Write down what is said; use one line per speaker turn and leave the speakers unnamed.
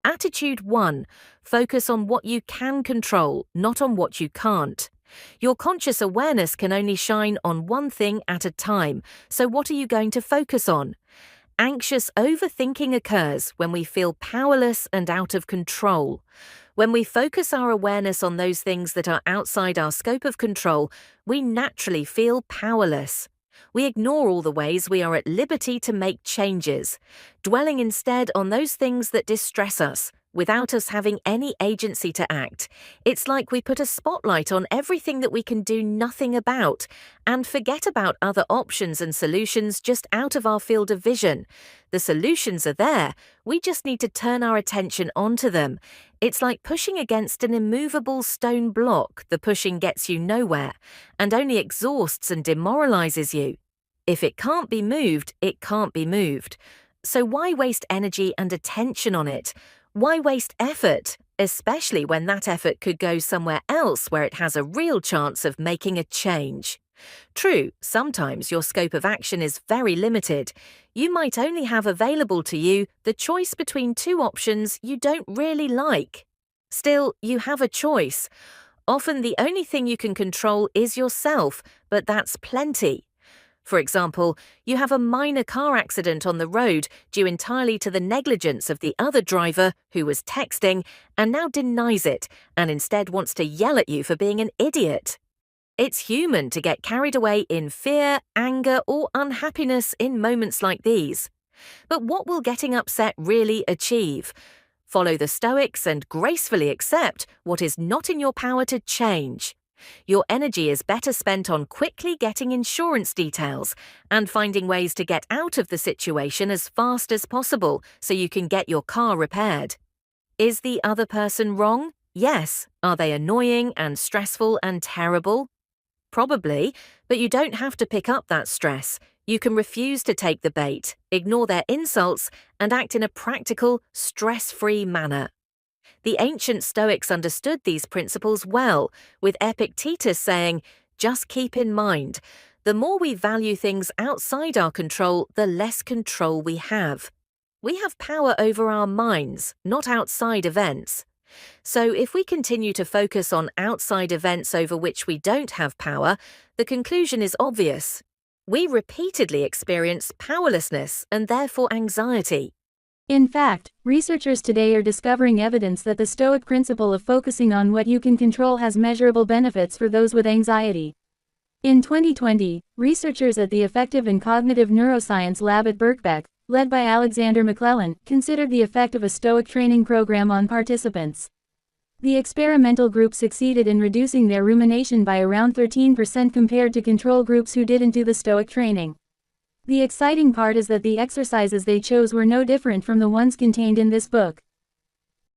Attitude 1. Focus on what you can control, not on what you can't. Your conscious awareness can only shine on one thing at a time, so what are you going to focus on? Anxious overthinking occurs when we feel powerless and out of control. When we focus our awareness on those things that are outside our scope of control, we naturally feel powerless. We ignore all the ways we are at liberty to make changes, dwelling instead on those things that distress us, without us having any agency to act. It's like we put a spotlight on everything that we can do nothing about, and forget about other options and solutions just out of our field of vision. The solutions are there, we just need to turn our attention onto them. It's like pushing against an immovable stone block. The pushing gets you nowhere, and only exhausts and demoralizes you. If it can't be moved, it can't be moved. So why waste energy and attention on it? Why waste effort, especially when that effort could go somewhere else where it has a real chance of making a change? True, sometimes your scope of action is very limited. You might only have available to you the choice between two options you don't really like. Still, you have a choice. Often the only thing you can control is yourself, but that's plenty. For example, you have a minor car accident on the road due entirely to the negligence of the other driver who was texting and now denies it and instead wants to yell at you for being an idiot. It's human to get carried away in fear, anger, or unhappiness in moments like these. But what will getting upset really achieve? Follow the Stoics and gracefully accept what is not in your power to change. Your energy is better spent on quickly getting insurance details and finding ways to get out of the situation as fast as possible so you can get your car repaired. Is the other person wrong? Yes. Are they annoying and stressful and terrible? Probably, but you don't have to pick up that stress. You can refuse to take the bait, ignore their insults, and act in a practical, stress-free manner. The ancient Stoics understood these principles well, with Epictetus saying, "Just keep in mind, the more we value things outside our control, the less control we have. We have power over our minds, not outside events. So if we continue to focus on outside events over which we don't have power, the conclusion is obvious. We repeatedly experience powerlessness and therefore anxiety."
In fact, researchers today are discovering evidence that the Stoic principle of focusing on what you can control has measurable benefits for those with anxiety. In 2020, researchers at the Affective and Cognitive Neuroscience Lab at Birkbeck, led by Alexander McClellan, considered the effect of a Stoic training program on participants. The experimental group succeeded in reducing their rumination by around 13% compared to control groups who didn't do the Stoic training. The exciting part is that the exercises they chose were no different from the ones contained in this book.